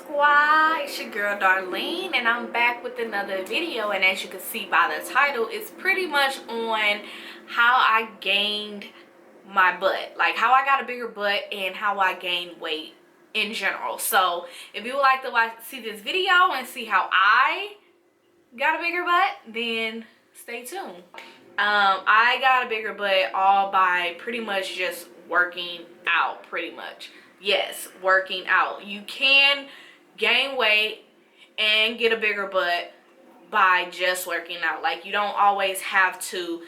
Squad, it's your girl Darlene, and I'm back with another video. And as you can see by the title, it's pretty much on how I gained my butt, like how I got a bigger butt and how I gained weight in general. So if you would like to see this video and see how I got a bigger butt, then stay tuned. I got a bigger butt all by pretty much just working out. Pretty much, yes, working out. You can gain weight and get a bigger butt by just working out. Like, you don't always have to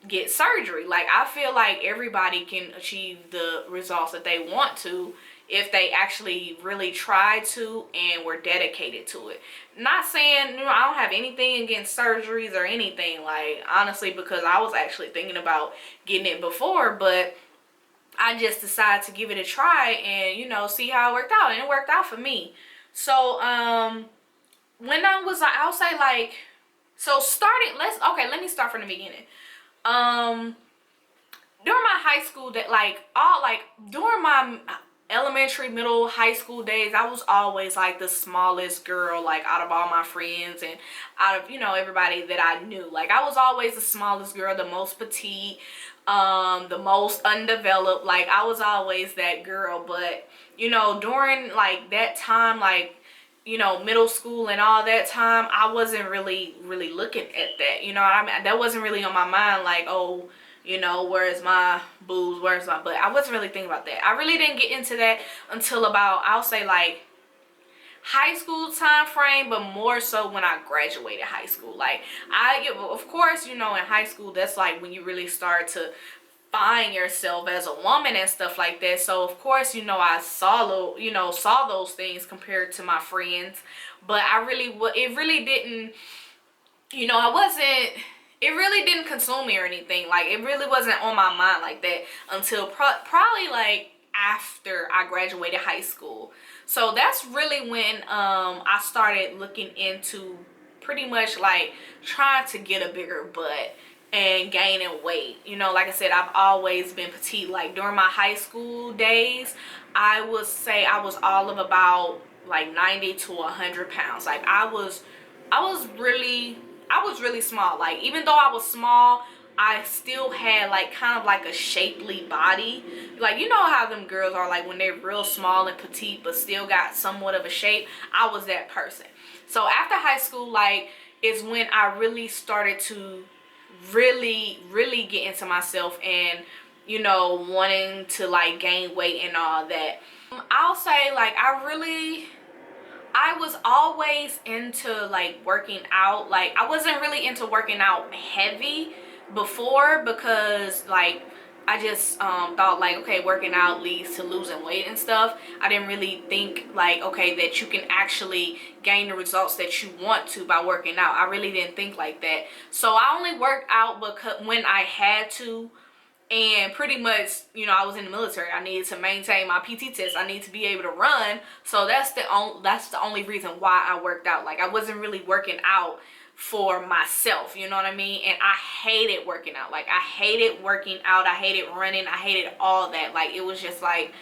get surgery. Like, I feel like everybody can achieve the results that they want to if they actually really try to and were dedicated to it. Not saying, I don't have anything against surgeries or anything, like, honestly, because I was actually thinking about getting it before, but I just decided to give it a try and, see how it worked out. And it worked out for me. So, when I'll say, like, so starting, let me start from the beginning. During my high school, during my elementary, middle, high school days, I was always like the smallest girl, like, out of all my friends and out of, everybody that I knew. Like, I was always the smallest girl, the most petite, the most undeveloped. Like, I was always that girl. But during like that time, like, middle school and all that time, I wasn't really looking at that. I mean, that wasn't really on my mind, like, oh, where's my boobs, where's my butt. I wasn't really thinking about that. I really didn't get into that until about, I'll say, like, high school time frame, but more so when I graduated high school. Like, of course, in high school, that's like when you really start to find yourself as a woman and stuff like that. So of course, I saw those things compared to my friends, but it really didn't, it really didn't consume me or anything. Like, it really wasn't on my mind like that until probably like after I graduated high school. So that's really when I started looking into pretty much like trying to get a bigger butt and gaining weight. Like I said, I've always been petite. Like, during my high school days, I would say I was all of about like 90 to 100 pounds. Like, I was really small. Like, even though I was small, I still had like kind of like a shapely body. Like, how them girls are, like, when they're real small and petite but still got somewhat of a shape. I was that person. So after high school, like, is when I really started to really get into myself and wanting to like gain weight and all that. I'll say, like, I was always into like working out. Like, I wasn't really into working out heavy before because, like, I just thought, like, okay, working out leads to losing weight and stuff. I didn't really think, like, okay, that you can actually gain the results that you want to by working out. I really didn't think like that. So I only worked out because when I had to, and pretty much, I was in the military. I needed to maintain my PT test. I need to be able to run. So that's the only reason why I worked out. Like, I wasn't really working out for myself, you know what I mean? And I hated working out. Like, I hated working out. I hated running. I hated all that. Like, it was just like,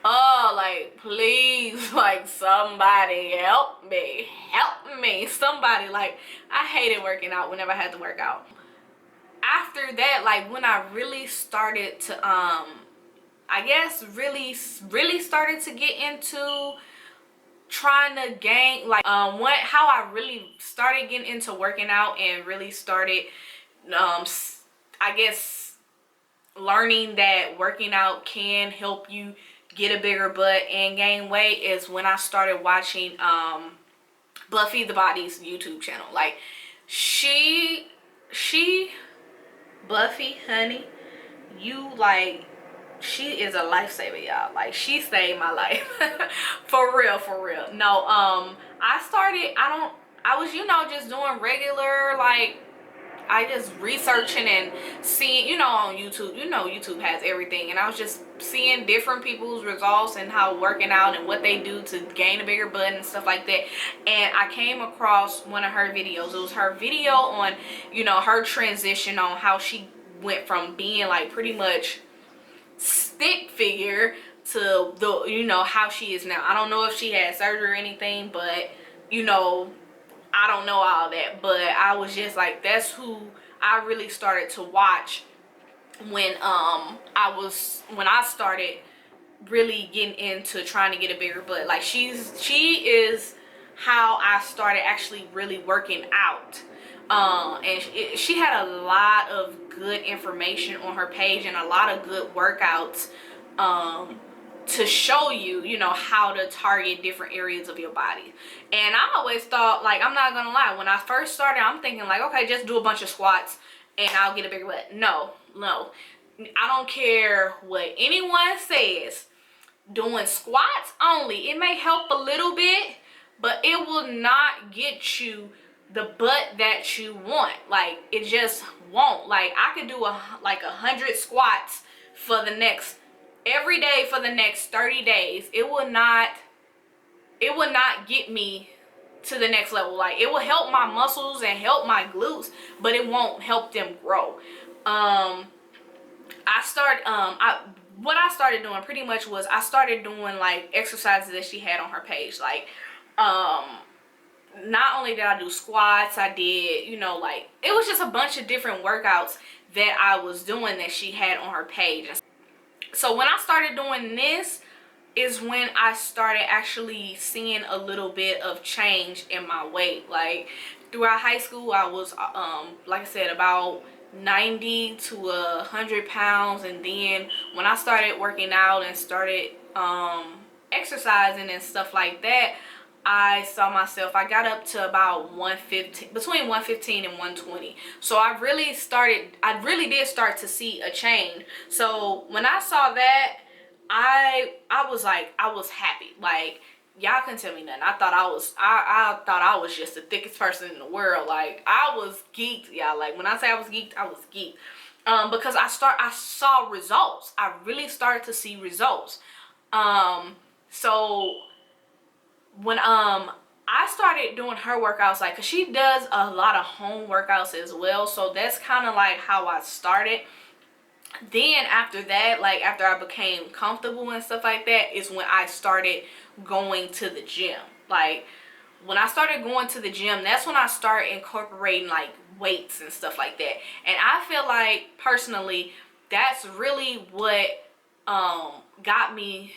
oh, like, please, like, somebody help me, somebody. Like, I hated working out whenever I had to work out. After that, like, when I really started to I guess really started to get into trying to gain, like, how I really started getting into working out and really started I guess learning that working out can help you get a bigger butt and gain weight is when I started watching Buffy the Body's YouTube channel. Like, she Buffy, honey, she is a lifesaver, y'all. Like, she saved my life. for real. No, I was, just doing regular, like, I just researching and seeing, on YouTube. YouTube has everything. And I was just seeing different people's results and how working out and what they do to gain a bigger butt and stuff like that. And I came across one of her videos. It was her video on, her transition on how she went from being like pretty much stick figure to the, you know, how she is now. I don't know if she had surgery or anything, but you know, I don't know all that. But I was just like, that's who I really started to watch when I started really getting into trying to get a bigger butt. Like she is how I started actually really working out. And she had a lot of good information on her page and a lot of good workouts to show you, you know, how to target different areas of your body. And I always thought, like, I'm not gonna lie, when I first started, I'm thinking like, okay, just do a bunch of squats and I'll get a bigger butt. No, I don't care what anyone says. Doing squats only, it may help a little bit, but it will not get you the butt that you want. Like, it just won't. Like, I could do like 100 squats for the next, every day for the next 30 days. It will not get me to the next level. Like, it will help my muscles and help my glutes, but it won't help them grow. What I started doing pretty much was I started doing like exercises that she had on her page. Like, not only did I do squats, I did, you know, like, it was just a bunch of different workouts that I was doing that she had on her page. So when I started doing this is when I started actually seeing a little bit of change in my weight. Like, throughout high school, I was, like I said, about 90 to 100 pounds. And then when I started working out and started exercising and stuff like that, I saw myself, I got up to about 115, between 115 and 120. So I really did start to see a change. So when I saw that, I was like, I was happy. Like, y'all couldn't tell me nothing. I thought I was just the thickest person in the world. Like, I was geeked, y'all. Like, when I say I was geeked, I was geeked. Because I saw results. I really started to see results. So when I started doing her workouts, like, cause she does a lot of home workouts as well. So that's kind of like how I started. Then after that, like, after I became comfortable and stuff like that, is when I started going to the gym. Like, when I started going to the gym, that's when I started incorporating like weights and stuff like that. And I feel like personally, that's really what got me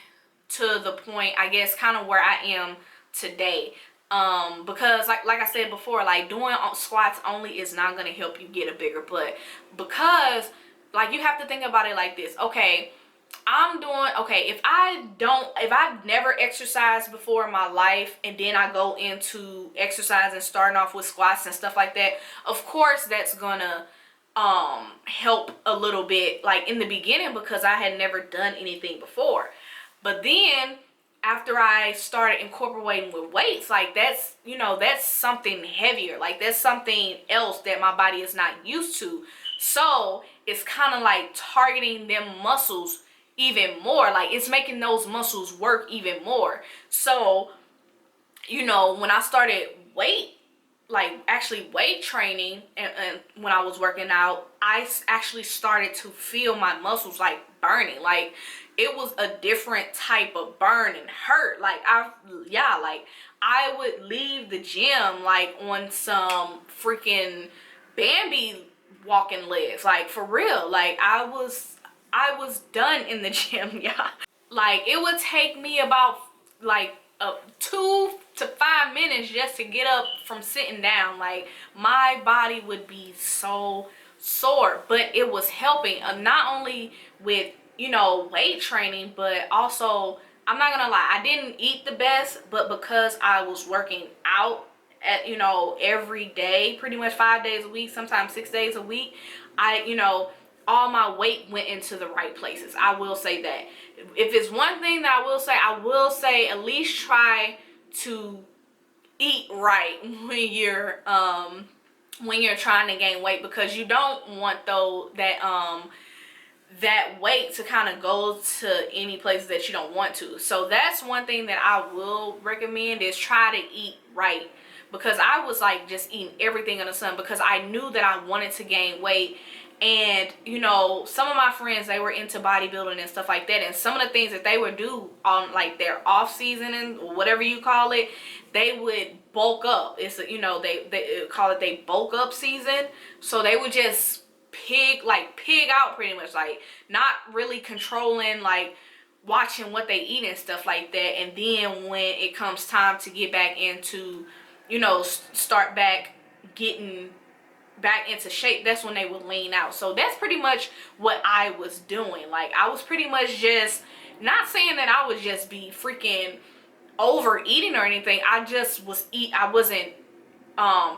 to the point, I guess, kind of where I am today. Because like I said before, like, doing squats only is not going to help you get a bigger butt. Because, like, you have to think about it like this. Okay, if I've never exercised before in my life, and then I go into exercise and starting off with squats and stuff like that, of course that's gonna help a little bit, like, in the beginning, because I had never done anything before. But then after I started incorporating with weights, like, that's, you know, that's something heavier. Like, that's something else that my body is not used to. So it's kind of like targeting them muscles even more. Like, it's making those muscles work even more. So, you know, when I started weight training, and when I was working out, I actually started to feel my muscles like burning. Like, it was a different type of burn and hurt. Like, I would leave the gym like on some freaking Bambi walking legs. Like, for real. Like, I was done in the gym, yeah. Like, it would take me about like 2 to 5 minutes just to get up from sitting down. Like, my body would be so sore, but it was helping, not only with, you know, weight training, but also, I'm not gonna lie, I didn't eat the best, but because I was working out at, you know, every day, pretty much 5 days a week, sometimes 6 days a week, you know, all my weight went into the right places. I will say that. If it's one thing that I will say at least try to eat right when you're trying to gain weight, because you don't want that weight to kind of go to any places that you don't want to. So that's one thing that I will recommend, is try to eat right. Because I was like just eating everything in the sun, because I knew that I wanted to gain weight, And you know, some of my friends, they were into bodybuilding and stuff like that, and some of the things that they would do on like their off season and whatever you call it, they would bulk up. It's, you know, they call it they bulk up season. So they would just pig out pretty much, like not really controlling, like watching what they eat and stuff like that. And then when it comes time to get back into, you know, start back getting back into shape, that's when they would lean out. So that's pretty much what I was doing. Like I was pretty much just, not saying that I would just be freaking overeating or anything. I just was I wasn't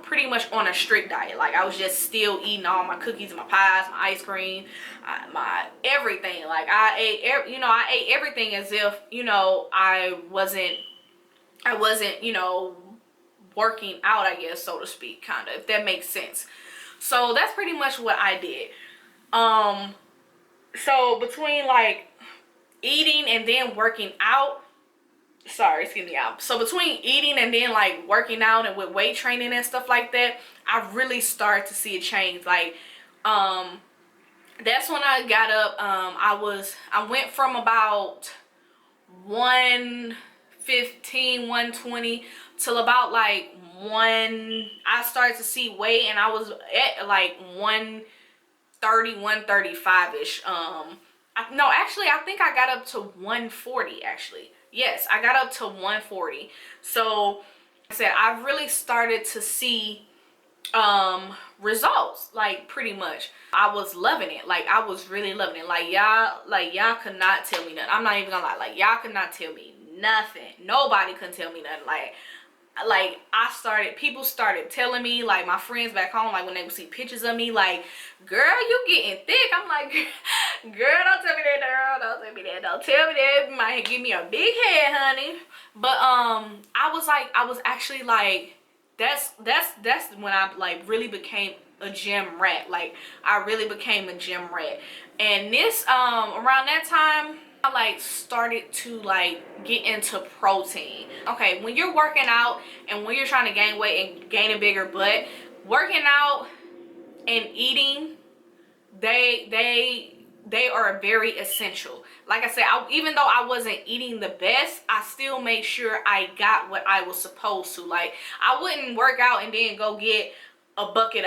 pretty much on a strict diet. Like I was just still eating all my cookies and my pies, my ice cream, my everything. Like I ate, you know, I ate everything as if, you know, I wasn't, you know, working out, I guess, so to speak, kind of, if that makes sense. So that's pretty much what I did. So between like eating and then working out, sorry, excuse me, out. So between eating and then like working out and with weight training and stuff like that, I really started to see a change. Like, that's when I got up. I went from about 115, 120 till about like I started to see weight, and I was at like 130, 135 ish. No, actually, I think I got up to 140 actually. Yes, I got up to 140. So like I said, I've really started to see results, like pretty much. I was loving it. Like I was really loving it. Like y'all could not tell me nothing. I'm not even gonna lie. Like y'all could not tell me nothing. Nobody couldn't tell me nothing. Like people started telling me, like my friends back home, like when they would see pictures of me, like, girl, you getting thick. I'm like, girl, don't tell me that, girl. Don't tell me that. Don't tell me that. You might give me a big head, honey. But I was actually like, that's when I like really became a gym rat. Like I really became a gym rat. And this around that time, I like started to like get into protein. Okay, when you're working out and when you're trying to gain weight and gain a bigger butt, working out and eating, they are very essential. Like I said, even though I wasn't eating the best, I still made sure I got what I was supposed to. Like I wouldn't work out and then go get eat a bucket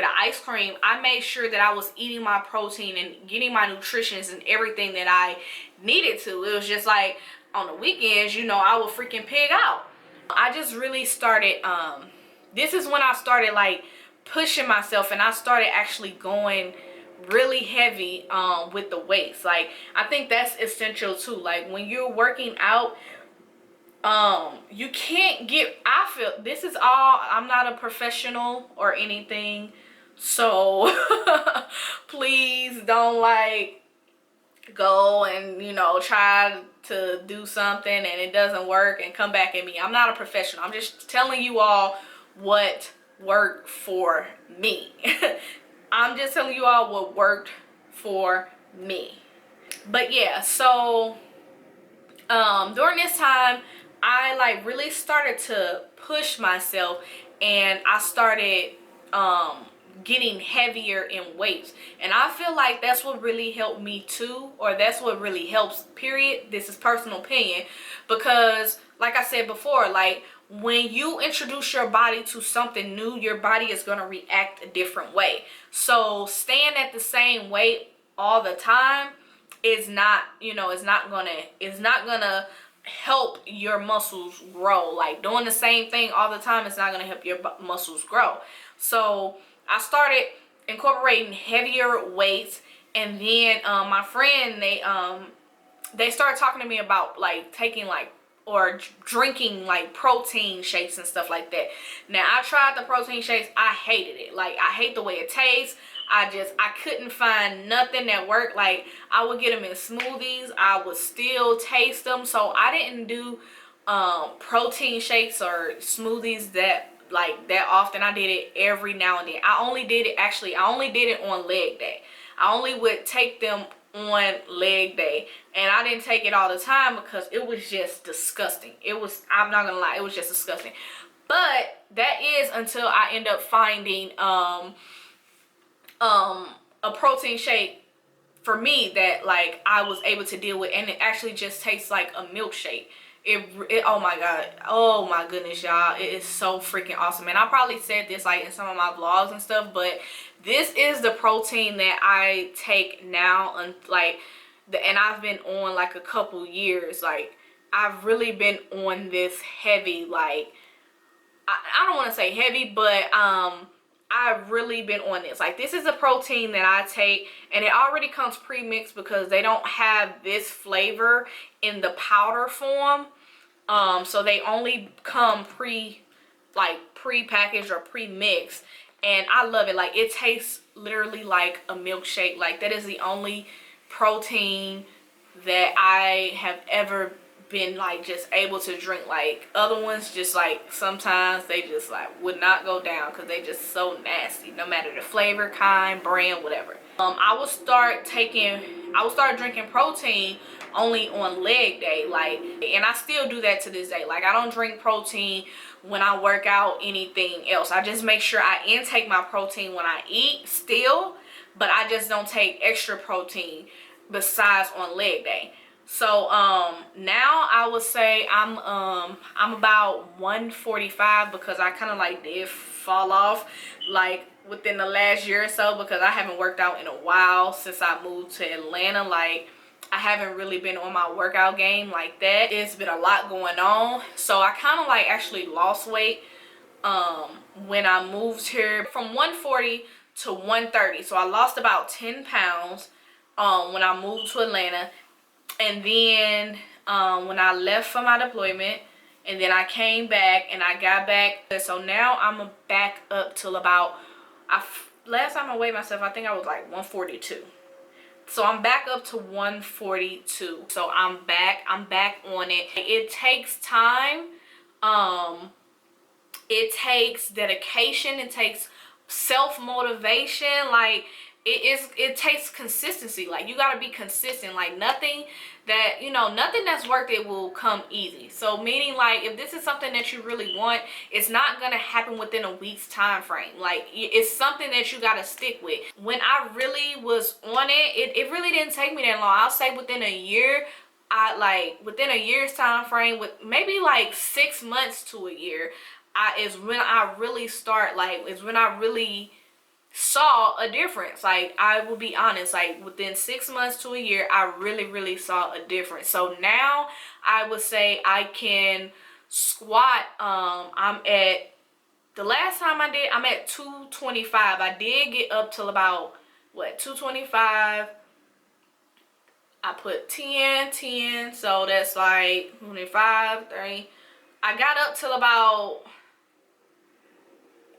of ice cream. I made sure that I was eating my protein and getting my nutritions and everything that I needed to. It was just like on the weekends, you know, I would freaking pig out. I just really started, this is when I started like pushing myself, and I started actually going really heavy with the weights. Like I think that's essential too. Like when you're working out, you can't get, I feel, this is all, I'm not a professional or anything, so please don't like go and, you know, try to do something and it doesn't work and come back at me. I'm not a professional. I'm just telling you all what worked for me. I'm just telling you all what worked for me. But yeah, so during this time, I like really started to push myself, and I started getting heavier in weights. And I feel like that's what really helped me too, or that's what really helps, period. This is personal opinion, because like I said before, like when you introduce your body to something new, your body is going to react a different way. So staying at the same weight all the time is not, you know, it's not gonna help your muscles grow. Like doing the same thing all the time is not gonna help your muscles grow. So I started incorporating heavier weights, and then my friend, they started talking to me about like taking like or drinking like protein shakes and stuff like that. Now I tried the protein shakes. I hated it. Like I hate the way it tastes. I couldn't find nothing that worked. Like I would get them in smoothies, I would still taste them. So I didn't do protein shakes or smoothies that often. I did it every now and then. I only did it on leg day. I only would take them on leg day, and I didn't take it all the time because it was just disgusting. I'm not gonna lie, it was just disgusting. But that is until I end up finding a protein shake for me that like I was able to deal with, and it actually just tastes like a milkshake. It oh my god, oh my goodness, y'all, it is so freaking awesome. And I probably said this like in some of my vlogs and stuff, but this is the protein that I take now, and like and I've been on like a couple years. Like I've really been on this heavy, like I don't want to say heavy, but I've really been on this. Like this is a protein that I take, and it already comes pre-mixed because they don't have this flavor in the powder form. So they only come pre-packaged or pre-mixed, and I love it. Like it tastes literally like a milkshake. Like that is the only protein that I have ever been like just able to drink. Like other ones just like sometimes they just like would not go down because they just so nasty, no matter the flavor, kind, brand, whatever. I will start drinking protein only on leg day, like, and I still do that to this day. Like I don't drink protein when I work out, anything else. I just make sure I intake my protein when I eat still, but I just don't take extra protein besides on leg day. So now I would say I'm about 145 because I kind of like did fall off like within the last year or so because I haven't worked out in a while since I moved to Atlanta. Like I haven't really been on my workout game like that. It's been a lot going on, so I kind of like actually lost weight when I moved here from 140 to 130. So I lost about 10 pounds when I moved to Atlanta. And then when I left for my deployment, and then I came back and I got back. So now I'm back up till about, last time I weighed myself, I think I was like 142. So I'm back up to 142. So I'm back on it. It takes time. It takes dedication. It takes self-motivation. Like it takes consistency. Like you got to be consistent. Like nothing that's worth it will come easy. So meaning like if this is something that you really want, it's not gonna happen within a week's time frame. Like it's something that you got to stick with. When I really was on it really didn't take me that long. I'll say within a year, within a year's time frame, with maybe like 6 months to a year, is when I really saw a difference. Like I will be honest, like within 6 months to a year, I really saw a difference. So now I would say I can squat. I'm at, the last time I'm at 225. I did get up till about 225. I put 10, so that's like 25, 30. I got up till about,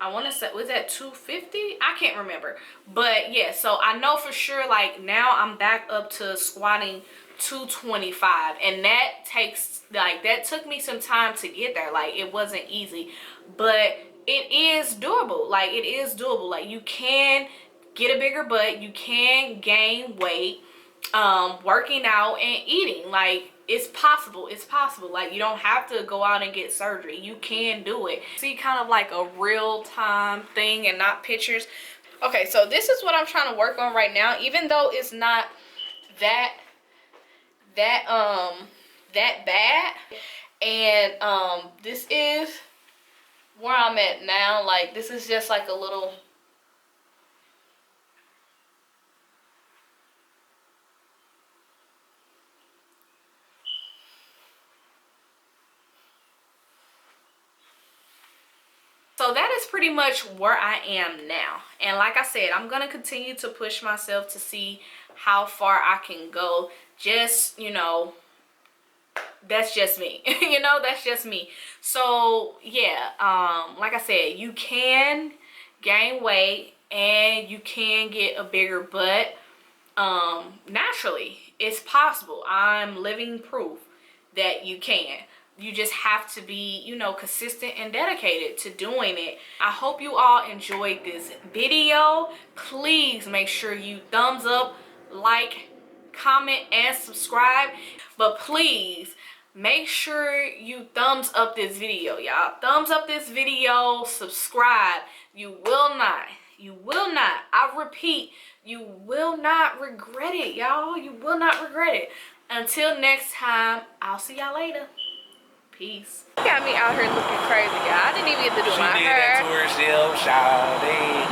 I want to say, was that 250? I can't remember. But yeah, so I know for sure, like now I'm back up to squatting 225. And that took me some time to get there. Like it wasn't easy, but it is doable. Like it is doable. Like you can get a bigger butt. You can gain weight, working out and eating. Like it's possible. Like you don't have to go out and get surgery. You can do it. See, kind of like a real-time thing and not pictures. Okay, so this is what I'm trying to work on right now, even though it's not that bad. And this is where I'm at now. Like this is just like a little, so that is pretty much where I am now. And like I said, I'm going to continue to push myself to see how far I can go. Just, that's just me. That's just me. So, yeah, like I said, you can gain weight and you can get a bigger butt. Naturally, it's possible. I'm living proof that you can. You just have to be, consistent and dedicated to doing it. I hope you all enjoyed this video. Please make sure you thumbs up, like, comment, and subscribe. But please make sure you thumbs up this video, y'all. Thumbs up this video, subscribe. You will not You will not. I repeat, you will not regret it, y'all. You will not regret it. Until next time, I'll see y'all later. Peace. You got me out here looking crazy, y'all. I didn't even get to do my hair. She did that to herself, shawty.